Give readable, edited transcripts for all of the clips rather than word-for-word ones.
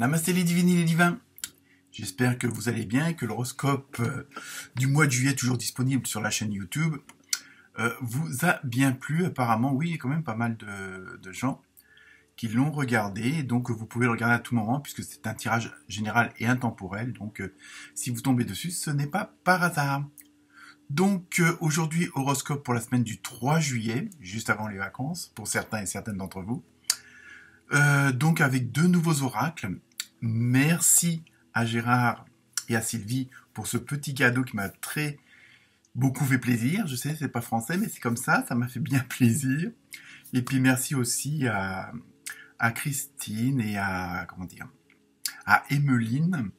Namasté les divines et les divins. J'espère que vous allez bien et que l'horoscope du mois de juillet, toujours disponible sur la chaîne YouTube, vous a bien plu. Apparemment, oui, il y a quand même pas mal de gens qui l'ont regardé. Donc, vous pouvez le regarder à tout moment puisque c'est un tirage général et intemporel. Donc, si vous tombez dessus, ce n'est pas par hasard. Donc, aujourd'hui, horoscope pour la semaine du 3 juillet, juste avant les vacances, pour certains et certaines d'entre vous. Donc, avec deux nouveaux oracles. Merci à Gérard et à Sylvie pour ce petit cadeau qui m'a beaucoup fait plaisir. Je sais, c'est pas français, mais c'est comme ça m'a fait bien plaisir. Et puis merci aussi à Christine et à Emmeline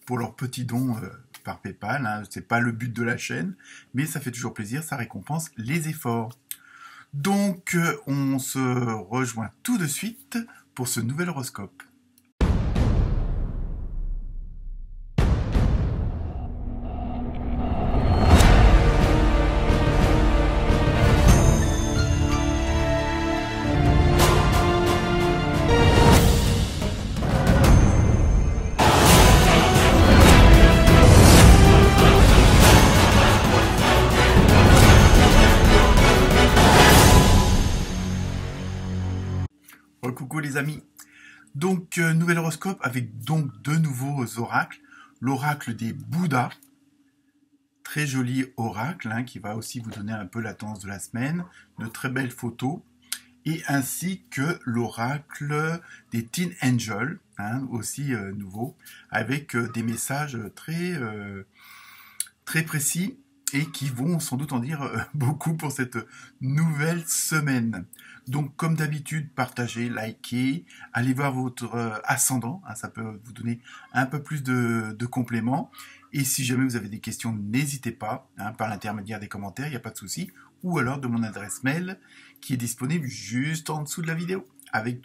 pour leur petit don par PayPal. Hein. C'est pas le but de la chaîne, mais ça fait toujours plaisir, ça récompense les efforts. Donc on se rejoint tout de suite pour ce nouvel horoscope. Coucou les amis. Donc nouvel horoscope avec donc deux nouveaux oracles. L'oracle des Bouddhas, très joli oracle qui va aussi vous donner un peu la tendance de la semaine, de très belles photos, et ainsi que l'oracle des Teen Angels, aussi nouveau, avec des messages très précis et qui vont sans doute en dire beaucoup pour cette nouvelle semaine. Donc, comme d'habitude, partagez, likez, allez voir votre ascendant, ça peut vous donner un peu plus de compléments. Et si jamais vous avez des questions, n'hésitez pas, par l'intermédiaire des commentaires, il n'y a pas de souci, ou alors de mon adresse mail qui est disponible juste en dessous de la vidéo, avec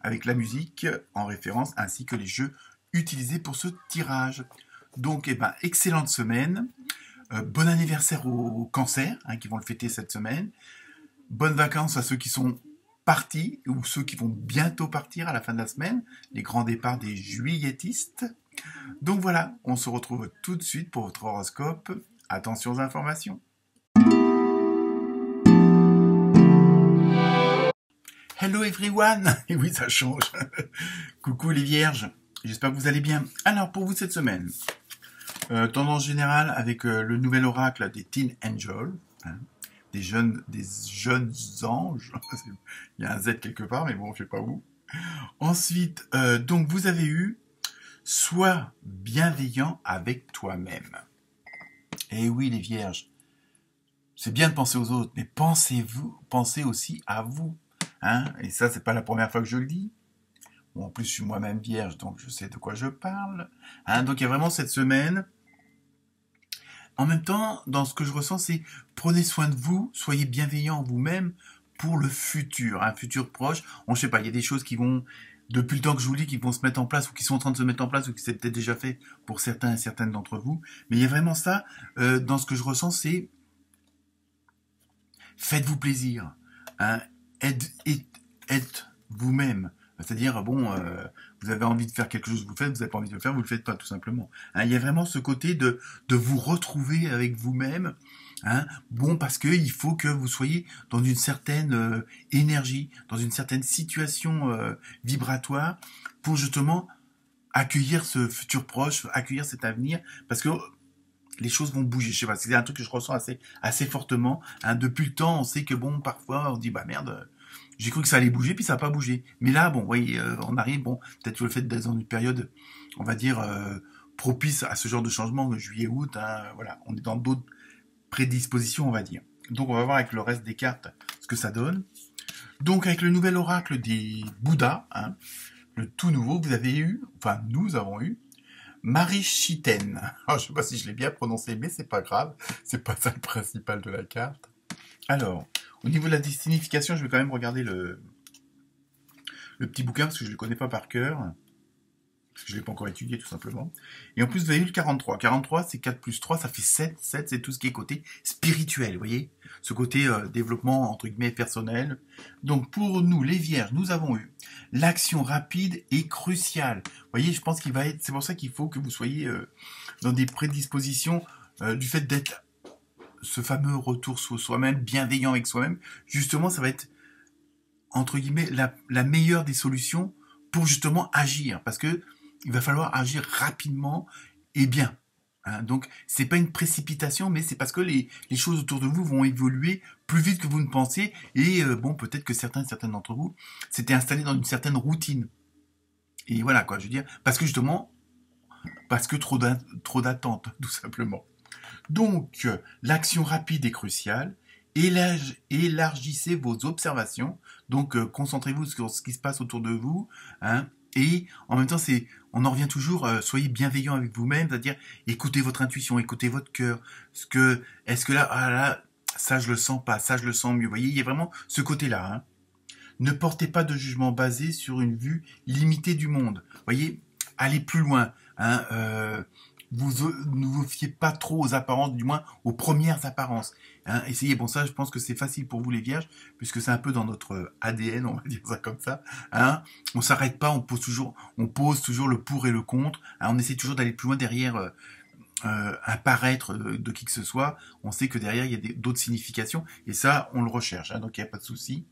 avec la musique en référence, ainsi que les jeux utilisés pour ce tirage. Donc, excellente semaine. Bon anniversaire aux cancers qui vont le fêter cette semaine. Bonnes vacances à ceux qui sont partis ou ceux qui vont bientôt partir à la fin de la semaine. Les grands départs des juilletistes. Donc voilà, on se retrouve tout de suite pour votre horoscope. Attention aux informations. Hello everyone. Et oui, ça change. Coucou les vierges. J'espère que vous allez bien. Alors pour vous cette semaine, tendance générale avec le nouvel oracle des Teen Angels, des jeunes anges. Il y a un Z quelque part, mais bon, je sais pas où. Ensuite, donc vous avez eu sois bienveillant avec toi-même. Et oui, les vierges, c'est bien de penser aux autres, mais pensez aussi à vous. Et ça, c'est pas la première fois que je le dis. Bon, en plus, je suis moi-même vierge, donc je sais de quoi je parle. Donc il y a vraiment cette semaine. En même temps, dans ce que je ressens, c'est prenez soin de vous, soyez bienveillants en vous-même pour le futur, un futur proche. Je sais pas, il y a des choses qui vont, depuis le temps que je vous dis, qui vont se mettre en place ou qui sont en train de se mettre en place ou qui s'est peut-être déjà fait pour certains et certaines d'entre vous. Mais il y a vraiment ça, dans ce que je ressens, c'est faites-vous plaisir. Êtes vous-même. C'est-à-dire, vous avez envie de faire quelque chose, vous le faites, vous n'avez pas envie de le faire, vous le faites pas, tout simplement. Il y a vraiment ce côté de vous retrouver avec vous-même, parce qu'il faut que vous soyez dans une certaine énergie, dans une certaine situation vibratoire, pour justement accueillir ce futur proche, accueillir cet avenir, parce que les choses vont bouger. Je sais pas, c'est un truc que je ressens assez fortement. Depuis le temps, on sait que parfois, on dit, merde, j'ai cru que ça allait bouger, puis ça n'a pas bougé. Mais là, voyez, on arrive, peut-être que le fait d'être dans une période, on va dire, propice à ce genre de changement, juillet-août, voilà, on est dans d'autres prédispositions, on va dire. Donc, on va voir avec le reste des cartes ce que ça donne. Donc, avec le nouvel oracle des Bouddhas, le tout nouveau, nous avons eu, Marishiten. Je ne sais pas si je l'ai bien prononcé, mais c'est pas grave, c'est pas ça le principal de la carte. Alors, au niveau de la signification, je vais quand même regarder le petit bouquin parce que je ne le connais pas par cœur. parce que je ne l'ai pas encore étudié tout simplement. Et en plus, vous avez eu le 43. 43, c'est 4 plus 3, ça fait 7. 7, c'est tout ce qui est côté spirituel, vous voyez, ce côté développement, entre guillemets, personnel. Donc, pour nous, les vierges, nous avons eu l'action rapide et cruciale. Vous voyez, je pense qu'il va être... C'est pour ça qu'il faut que vous soyez dans des prédispositions du fait d'être ce fameux retour sur soi-même, bienveillant avec soi-même. Justement, ça va être, entre guillemets, la meilleure des solutions pour justement agir. Parce que il va falloir agir rapidement et bien. Hein, donc, c'est pas une précipitation, mais c'est parce que les choses autour de vous vont évoluer plus vite que vous ne pensez. Et bon, peut-être que certaines d'entre vous s'étaient installés dans une certaine routine. Et voilà, quoi, je veux dire, parce que justement, parce que trop d'attentes, tout simplement. Donc, l'action rapide est cruciale. Élargissez vos observations. Donc, concentrez-vous sur ce qui se passe autour de vous. Hein, et en même temps, on en revient toujours, soyez bienveillant avec vous-même, c'est-à-dire écoutez votre intuition, écoutez votre cœur. Est-ce que là, ah là, ça je le sens pas, ça je le sens mieux. Vous voyez, il y a vraiment ce côté-là. Hein. Ne portez pas de jugement basé sur une vue limitée du monde. Vous voyez, allez plus loin. Hein, ne vous fiez pas trop aux apparences, du moins aux premières apparences. Hein, essayez, bon ça je pense que c'est facile pour vous les vierges, puisque c'est un peu dans notre ADN, on va dire ça comme ça. Hein, on s'arrête pas, on pose toujours le pour et le contre. Hein, on essaie toujours d'aller plus loin derrière un paraître de qui que ce soit. On sait que derrière il y a d'autres significations, et ça on le recherche, hein, donc il n'y a pas de souci.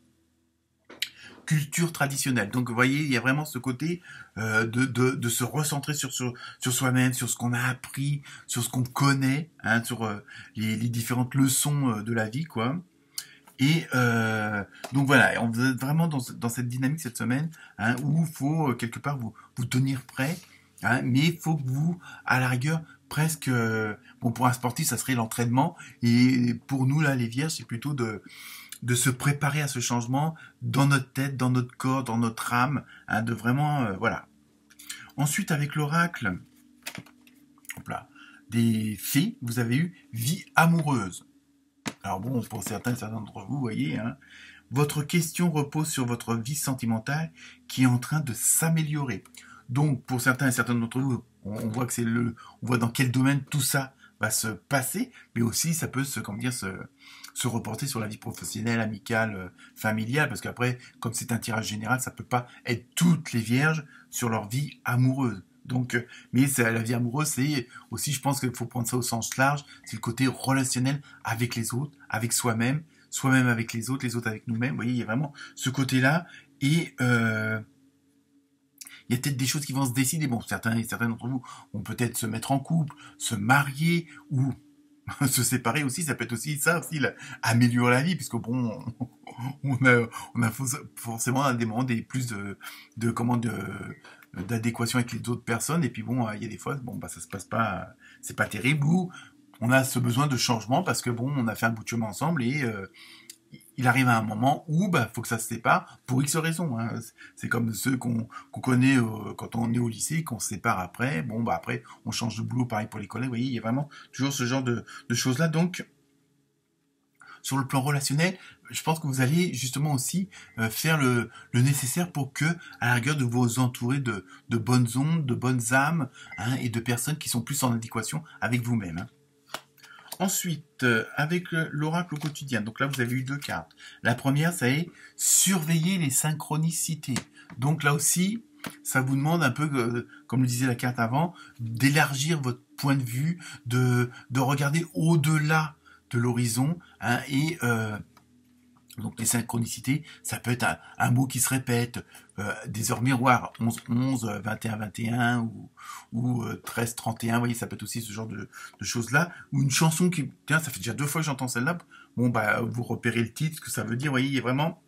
Culture traditionnelle. Donc vous voyez, il y a vraiment ce côté de se recentrer sur soi-même, sur ce qu'on a appris, sur ce qu'on connaît, hein, sur les différentes leçons de la vie, quoi. Et donc voilà, on est vraiment dans cette dynamique cette semaine, hein, où il faut quelque part vous tenir prêt, hein, mais il faut que vous, à la rigueur, presque, bon pour un sportif ça serait l'entraînement, et pour nous là les vierges c'est plutôt de se préparer à ce changement dans notre tête, dans notre corps, dans notre âme, hein, de vraiment, voilà. Ensuite, avec l'oracle des fées, vous avez eu vie amoureuse. Alors bon, pour certains d'entre vous, vous voyez, hein, votre question repose sur votre vie sentimentale qui est en train de s'améliorer. Donc, pour certains et certaines d'entre vous, on voit que on voit dans quel domaine tout ça va se passer, mais aussi ça peut se reporter sur la vie professionnelle, amicale, familiale, parce qu'après, comme c'est un tirage général, ça peut pas être toutes les vierges sur leur vie amoureuse. Donc, mais la vie amoureuse, c'est aussi, je pense qu'il faut prendre ça au sens large, c'est le côté relationnel avec les autres, avec soi-même avec les autres avec nous-mêmes. Vous voyez, il y a vraiment ce côté-là, et il y a peut-être des choses qui vont se décider. Bon, certains et certaines d'entre vous vont peut-être se mettre en couple, se marier, ou se séparer aussi. Ça peut être aussi ça, aussi, améliorer la vie, puisque bon, on a forcément des moments plus d'adéquation avec les autres personnes, et puis bon, il y a des fois, bon, bah, ça se passe pas, c'est pas terrible, ou on a ce besoin de changement, parce que bon, on a fait un bout de chemin ensemble, et il arrive à un moment où bah faut que ça se sépare pour X raisons. Hein. C'est comme ceux qu'on connaît quand on est au lycée, qu'on se sépare après. Bon bah après on change de boulot, pareil pour les collègues. Vous voyez, il y a vraiment toujours ce genre de choses là. Donc sur le plan relationnel, je pense que vous allez justement aussi faire le nécessaire pour que, à la rigueur, de vous entourer de bonnes ondes, de bonnes âmes, hein, et de personnes qui sont plus en adéquation avec vous-même. Hein. Ensuite, avec l'oracle au quotidien, donc là vous avez eu 2 cartes. La première, ça est surveiller les synchronicités. Donc là aussi, ça vous demande un peu, comme le disait la carte avant, d'élargir votre point de vue, de regarder au-delà de l'horizon, hein, et donc les synchronicités, ça peut être un mot qui se répète, des heures miroirs, 11-11, 21-21 ou 13-31, vous voyez, ça peut être aussi ce genre de choses-là, ou une chanson qui, tiens, ça fait déjà 2 fois que j'entends celle-là, bon, bah, vous repérez le titre, ce que ça veut dire, vous voyez, il y a vraiment,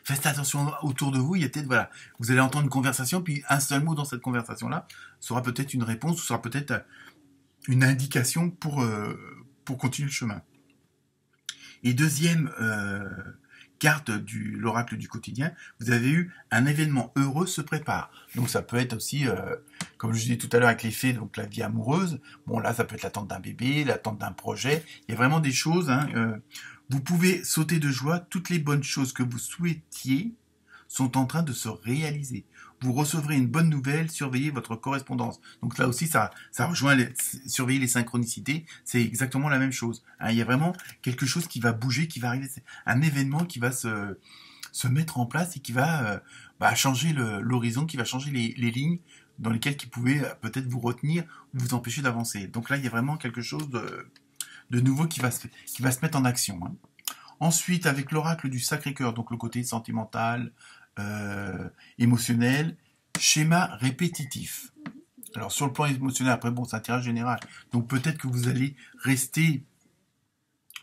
faites attention autour de vous, il y a peut-être, voilà, vous allez entendre une conversation, puis un seul mot dans cette conversation-là sera peut-être une réponse, ou sera peut-être une indication pour continuer le chemin. Et deuxième carte de l'oracle du quotidien, vous avez eu un événement heureux se prépare. Donc ça peut être aussi, comme je disais tout à l'heure avec les fées, donc la vie amoureuse. Bon là, ça peut être l'attente d'un bébé, l'attente d'un projet. Il y a vraiment des choses. Hein, vous pouvez sauter de joie. Toutes les bonnes choses que vous souhaitiez sont en train de se réaliser. Vous recevrez une bonne nouvelle, surveillez votre correspondance. Donc là aussi, ça rejoint surveiller les synchronicités, c'est exactement la même chose. Hein, il y a vraiment quelque chose qui va bouger, qui va arriver, c'est un événement qui va se mettre en place et qui va changer l'horizon, qui va changer les lignes dans lesquelles qui pouvaient peut-être vous retenir ou vous empêcher d'avancer. Donc là, il y a vraiment quelque chose de nouveau qui va se mettre en action. Hein. Ensuite, avec l'oracle du Sacré-Cœur, donc le côté sentimental, émotionnel, schéma répétitif. Alors sur le plan émotionnel, après bon, c'est un tirage général. Donc peut-être que vous allez rester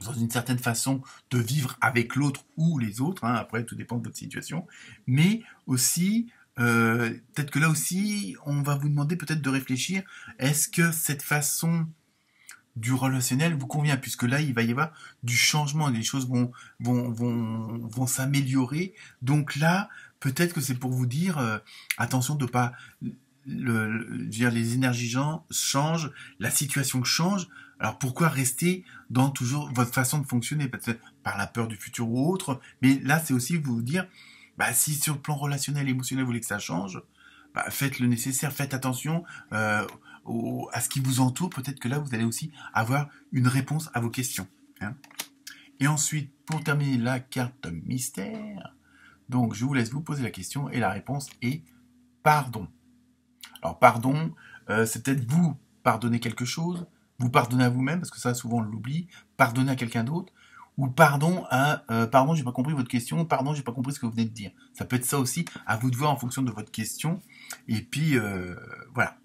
dans une certaine façon de vivre avec l'autre ou les autres, hein, après tout dépend de votre situation, mais aussi, peut-être que là aussi, on va vous demander peut-être de réfléchir, est-ce que cette façon du relationnel vous convient, puisque là il va y avoir du changement, les choses vont s'améliorer. Donc là, peut-être que c'est pour vous dire attention de pas dire les énergies changent, la situation change. Alors pourquoi rester dans toujours votre façon de fonctionner, peut-être par la peur du futur ou autre. Mais là c'est aussi vous dire si sur le plan relationnel, émotionnel vous voulez que ça change, faites le nécessaire, faites attention à ce qui vous entoure, peut-être que là vous allez aussi avoir une réponse à vos questions. Hein. Et ensuite, pour terminer la carte mystère, donc je vous laisse vous poser la question et la réponse est pardon. Alors pardon, c'est peut-être vous pardonner quelque chose, vous pardonner à vous-même, parce que ça souvent on l'oublie, pardonner à quelqu'un d'autre, ou pardon à pardon j'ai pas compris votre question, pardon j'ai pas compris ce que vous venez de dire. Ça peut être ça aussi, à vous de voir en fonction de votre question. Et puis voilà.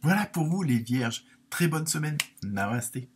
Voilà pour vous les vierges. Très bonne semaine. Namasté.